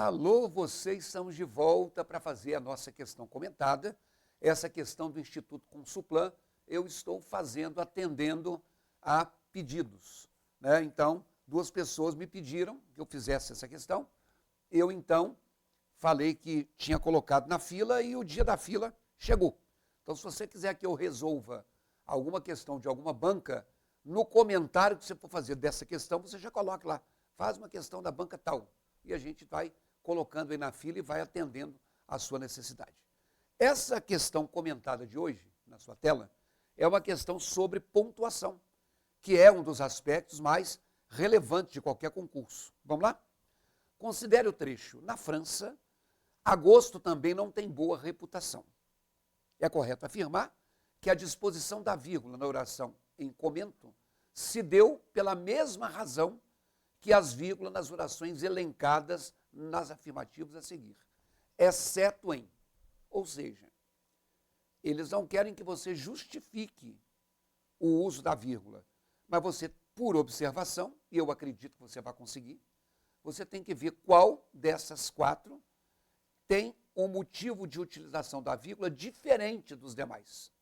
Alô, vocês, estamos de volta para fazer a nossa questão comentada. Essa questão do Instituto Consuplan, eu estou atendendo a pedidos, né? Então, duas pessoas me pediram que eu fizesse essa questão. Eu, então, falei que tinha colocado na fila e o dia da fila chegou. Então, se você quiser que eu resolva alguma questão de alguma banca, no comentário que você for fazer dessa questão, você já coloca lá, faz uma questão da banca tal. E a gente vai colocando aí na fila e vai atendendo a sua necessidade. Essa questão comentada de hoje, na sua tela, é uma questão sobre pontuação, que é um dos aspectos mais relevantes de qualquer concurso. Vamos lá? Considere o trecho. Na França, agosto também não tem boa reputação. É correto afirmar que a disposição da vírgula na oração em comento se deu pela mesma razão que as vírgulas nas orações elencadas nas afirmativas a seguir, exceto em. Ou seja, eles não querem que você justifique o uso da vírgula, mas você, por observação, e eu acredito que você vai conseguir, você tem que ver qual dessas quatro tem um motivo de utilização da vírgula diferente dos demais.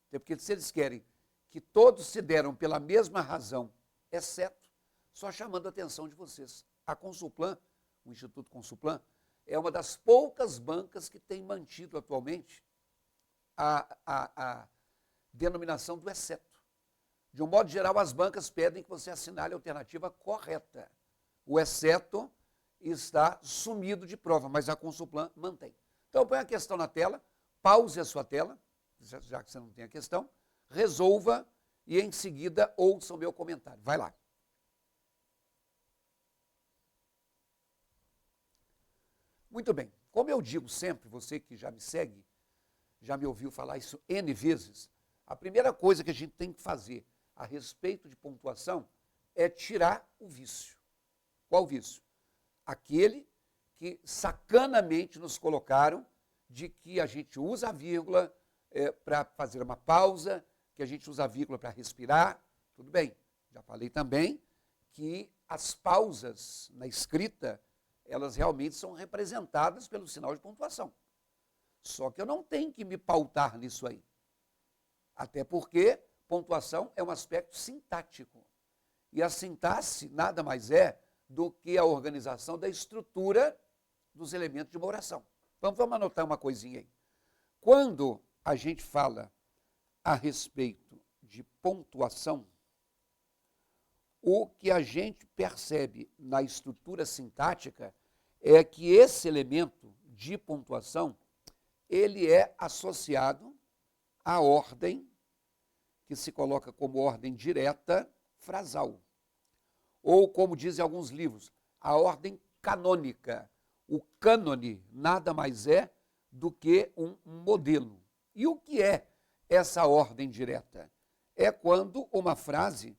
Porque se eles querem que todos se deram pela mesma razão, exceto, só chamando a atenção de vocês. A Consuplan, o Instituto Consuplan, é uma das poucas bancas que tem mantido atualmente a denominação do exceto. De um modo geral, as bancas pedem que você assinale a alternativa correta. O exceto está sumido de prova, mas a Consuplan mantém. Então, põe a questão na tela, pause a sua tela, já que você não tem a questão, resolva e, em seguida, ouça o meu comentário. Vai lá. Muito bem. Como eu digo sempre, você que já me segue, já me ouviu falar isso N vezes, a primeira coisa que a gente tem que fazer a respeito de pontuação é tirar o vício. Qual vício? Aquele que sacanamente nos colocaram de que a gente usa a vírgula para fazer uma pausa, que a gente usa a vírgula para respirar. Tudo bem. Já falei também que as pausas na escrita, elas realmente são representadas pelo sinal de pontuação. Só que eu não tenho que me pautar nisso aí. Até porque pontuação é um aspecto sintático. E a sintaxe nada mais é do que a organização da estrutura dos elementos de uma oração. Vamos anotar uma coisinha aí. Quando a gente fala a respeito de pontuação, o que a gente percebe na estrutura sintática é que esse elemento de pontuação, ele é associado à ordem, que se coloca como ordem direta frasal. Ou, como dizem alguns livros, a ordem canônica. O cânone nada mais é do que um modelo. E o que é essa ordem direta? É quando uma frase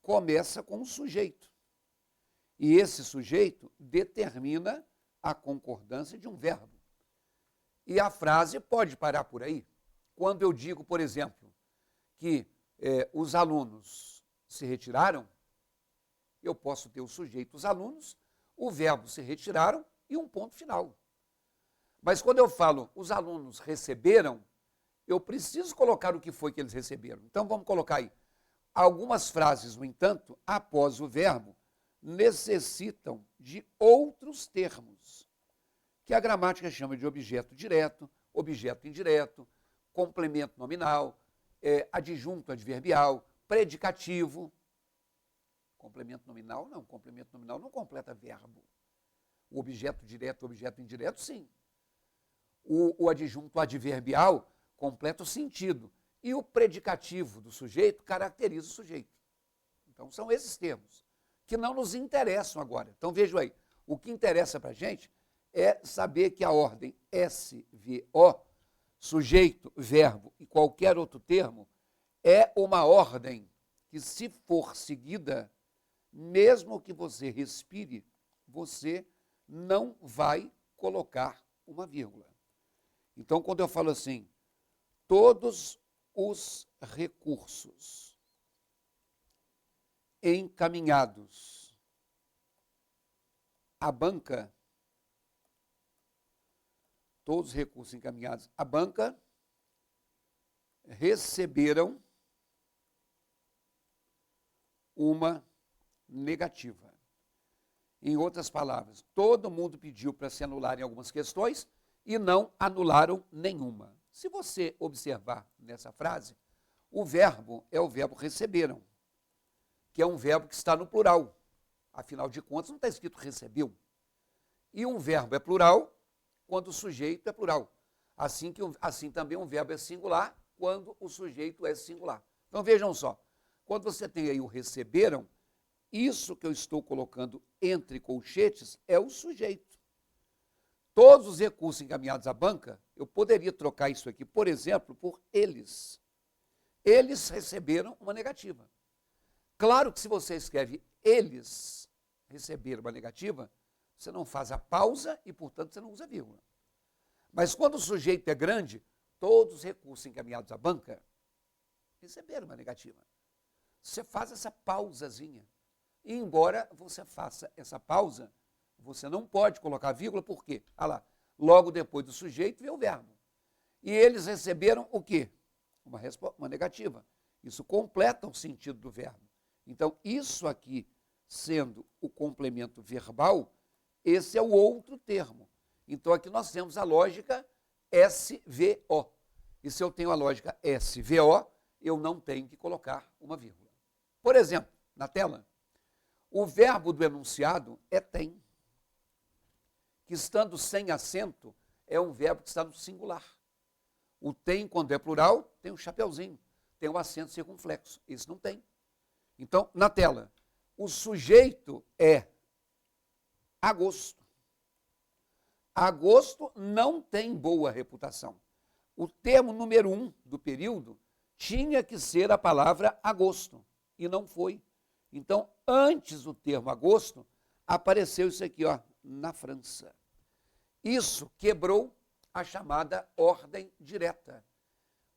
começa com um sujeito. E esse sujeito determina a concordância de um verbo. E a frase pode parar por aí. Quando eu digo, por exemplo, que os alunos se retiraram, eu posso ter o sujeito, os alunos, o verbo se retiraram e um ponto final. Mas quando eu falo os alunos receberam, eu preciso colocar o que foi que eles receberam. Então vamos colocar aí. Algumas frases, no entanto, após o verbo, necessitam de outros termos, que a gramática chama de objeto direto, objeto indireto, complemento nominal, adjunto adverbial, predicativo. Complemento nominal não completa verbo. O objeto direto, objeto indireto, sim. O adjunto adverbial completa o sentido. E o predicativo do sujeito caracteriza o sujeito. Então, são esses termos que não nos interessam agora. Então, vejam aí, o que interessa para a gente é saber que a ordem SVO, sujeito, verbo e qualquer outro termo, é uma ordem que, se for seguida, mesmo que você respire, você não vai colocar uma vírgula. Então, quando eu falo assim, todos os recursos encaminhados à banca todos os recursos encaminhados à banca receberam uma negativa. Em outras palavras, todo mundo pediu para se anularem algumas questões e não anularam nenhuma. Se você observar nessa frase, o verbo é o verbo receberam, que é um verbo que está no plural. Afinal de contas, não está escrito recebeu. E um verbo é plural quando o sujeito é plural. Assim também um verbo é singular quando o sujeito é singular. Então vejam só, quando você tem aí o receberam, isso que eu estou colocando entre colchetes é o sujeito. Todos os recursos encaminhados à banca, eu poderia trocar isso aqui, por exemplo, por eles. Eles receberam uma negativa. Claro que se você escreve eles receberam uma negativa, você não faz a pausa e, portanto, você não usa vírgula. Mas quando o sujeito é grande, todos os recursos encaminhados à banca receberam uma negativa. Você faz essa pausazinha. E embora você faça essa pausa, você não pode colocar vírgula, por quê? Ah lá, logo depois do sujeito vem o verbo. E eles receberam o quê? Uma negativa. Isso completa o sentido do verbo. Então, isso aqui, sendo o complemento verbal, esse é o outro termo. Então, aqui nós temos a lógica SVO. E se eu tenho a lógica SVO, eu não tenho que colocar uma vírgula. Por exemplo, na tela, o verbo do enunciado é tem, que estando sem acento, é um verbo que está no singular. O tem, quando é plural, tem um chapeuzinho, tem um acento circunflexo. Esse não tem. Então, na tela, o sujeito é agosto. Agosto não tem boa reputação. O termo número 1 do período tinha que ser a palavra agosto, e não foi. Então, antes do termo agosto, apareceu isso aqui, ó, na França. Isso quebrou a chamada ordem direta.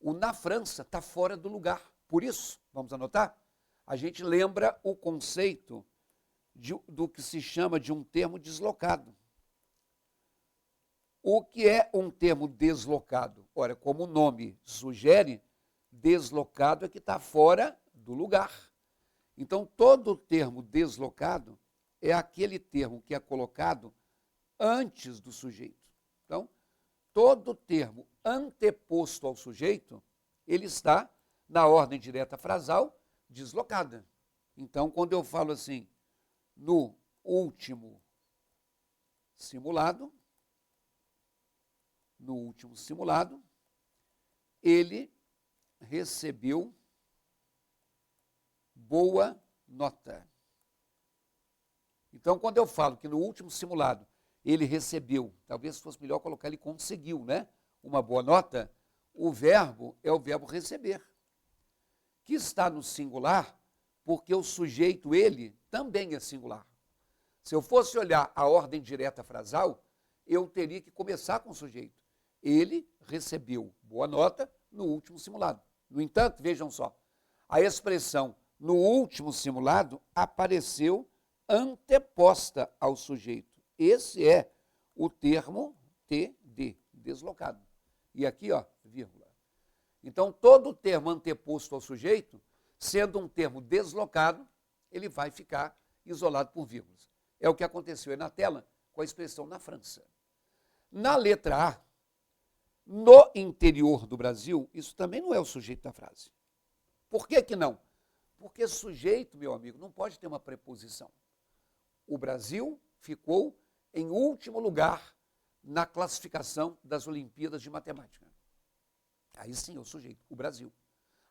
O na França está fora do lugar. Por isso, vamos anotar, a gente lembra o conceito do que se chama de um termo deslocado. O que é um termo deslocado? Ora, como o nome sugere, deslocado é que está fora do lugar. Então, todo termo deslocado é aquele termo que é colocado antes do sujeito. Então, todo termo anteposto ao sujeito, ele está na ordem direta frasal deslocada. Então, quando eu falo assim, no último simulado, ele recebeu boa nota. Então, quando eu falo que no último simulado ele recebeu, talvez fosse melhor colocar ele conseguiu, né? Uma boa nota, o verbo é o verbo receber, que está no singular, porque o sujeito, ele, também é singular. Se eu fosse olhar a ordem direta frasal, eu teria que começar com o sujeito. Ele recebeu boa nota no último simulado. No entanto, vejam só, a expressão no último simulado apareceu anteposta ao sujeito. Esse é o termo TD, deslocado. E aqui, ó, vírgula. Então, todo termo anteposto ao sujeito, sendo um termo deslocado, ele vai ficar isolado por vírgulas. É o que aconteceu aí na tela com a expressão na França. Na letra A, no interior do Brasil, isso também não é o sujeito da frase. Por que que não? Porque sujeito, meu amigo, não pode ter uma preposição. O Brasil ficou em último lugar na classificação das Olimpíadas de Matemática. Aí sim é o sujeito, o Brasil.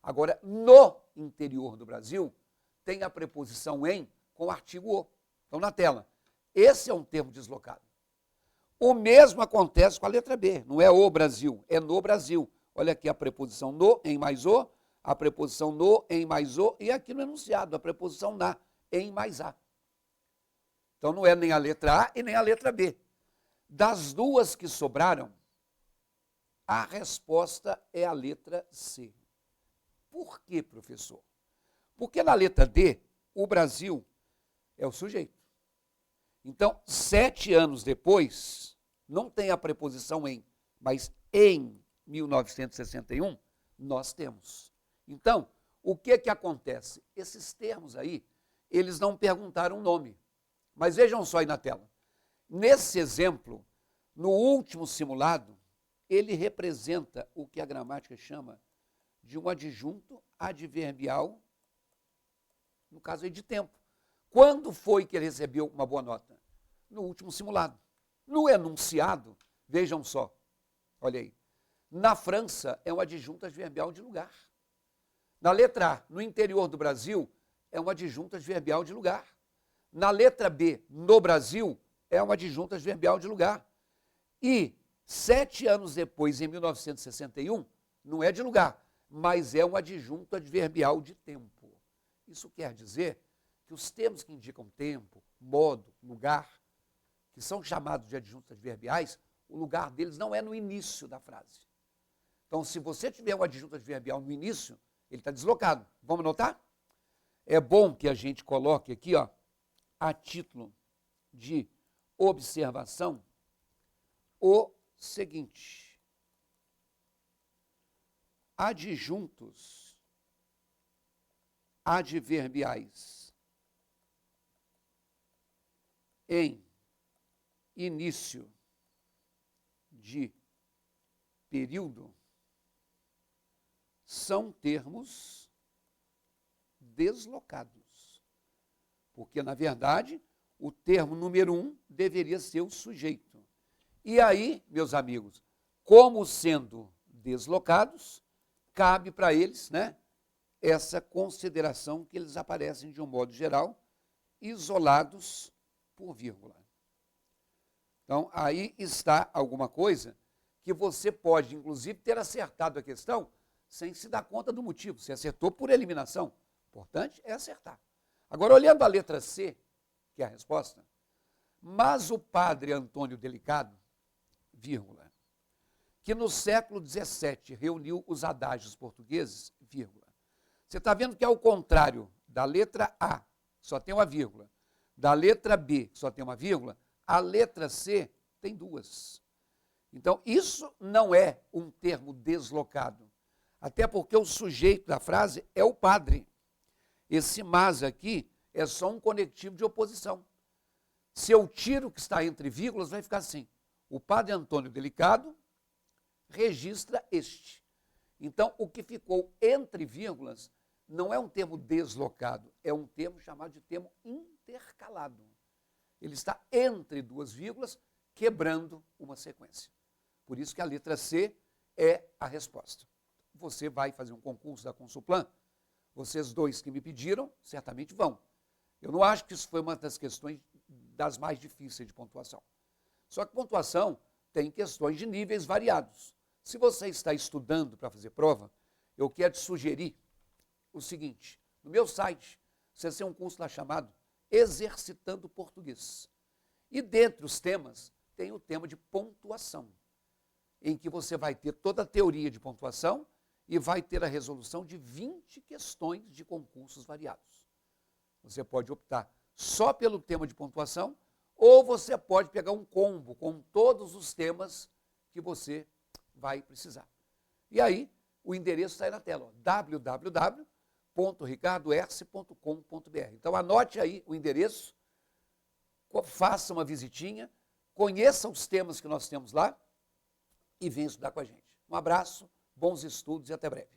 Agora, no interior do Brasil, tem a preposição em com o artigo o. Então, na tela, esse é um termo deslocado. O mesmo acontece com a letra B, não é o Brasil, é no Brasil. Olha aqui a preposição no, em mais o, a preposição no, em mais o, e aqui no enunciado, a preposição na, em mais a. Então, não é nem a letra A e nem a letra B. Das duas que sobraram, a resposta é a letra C. Por quê, professor? Porque na letra D, o Brasil é o sujeito. Então, 7 anos depois, não tem a preposição em, Mas em 1961, nós temos. Então, o que acontece? Esses termos aí, eles não perguntaram o nome. Mas vejam só aí na tela. Nesse exemplo, no último simulado, ele representa o que a gramática chama de um adjunto adverbial, no caso aí de tempo. Quando foi que ele recebeu uma boa nota? No último simulado. No enunciado, vejam só, olha aí, na França é um adjunto adverbial de lugar. Na letra A, no interior do Brasil, é um adjunto adverbial de lugar. Na letra B, no Brasil, é um adjunto adverbial de lugar. E 7 anos depois, em 1961, não é de lugar, mas é um adjunto adverbial de tempo. Isso quer dizer que os termos que indicam tempo, modo, lugar, que são chamados de adjuntos adverbiais, o lugar deles não é no início da frase. Então, se você tiver um adjunto adverbial no início, ele está deslocado. Vamos notar? É bom que a gente coloque aqui, ó, a título de observação, o seguinte: adjuntos adverbiais em início de período são termos deslocados. Porque, na verdade, o termo número 1 deveria ser o sujeito. E aí, meus amigos, como sendo deslocados, cabe para eles, né, essa consideração que eles aparecem, de um modo geral, isolados por vírgula. Então, aí está alguma coisa que você pode, inclusive, ter acertado a questão sem se dar conta do motivo. Você acertou por eliminação. O importante é acertar. Agora, olhando a letra C, que é a resposta, mas o padre Antônio Delicado, vírgula, que no século XVII reuniu os adágios portugueses, vírgula. Você está vendo que, ao contrário da letra A, só tem uma vírgula, da letra B, só tem uma vírgula, a letra C tem duas. Então, isso não é um termo deslocado, até porque o sujeito da frase é o padre. Esse mas aqui é só um conectivo de oposição. Se eu tiro o que está entre vírgulas, vai ficar assim: o padre Antônio Delicado registra este. Então, o que ficou entre vírgulas não é um termo deslocado, é um termo chamado de termo intercalado. Ele está entre duas vírgulas, quebrando uma sequência. Por isso que a letra C é a resposta. Você vai fazer um concurso da Consulplan, vocês dois que me pediram, certamente vão. Eu não acho que isso foi uma das questões das mais difíceis de pontuação. Só que pontuação tem questões de níveis variados. Se você está estudando para fazer prova, eu quero te sugerir o seguinte: no meu site, você tem um curso lá chamado Exercitando Português. E dentre os temas, tem o tema de pontuação, em que você vai ter toda a teoria de pontuação e vai ter a resolução de 20 questões de concursos variados. Você pode optar só pelo tema de pontuação, ou você pode pegar um combo com todos os temas que você vai precisar. E aí, o endereço está aí na tela, www.ricardoerce.com.br. Então, anote aí o endereço, faça uma visitinha, conheça os temas que nós temos lá e venha estudar com a gente. Um abraço, bons estudos e até breve.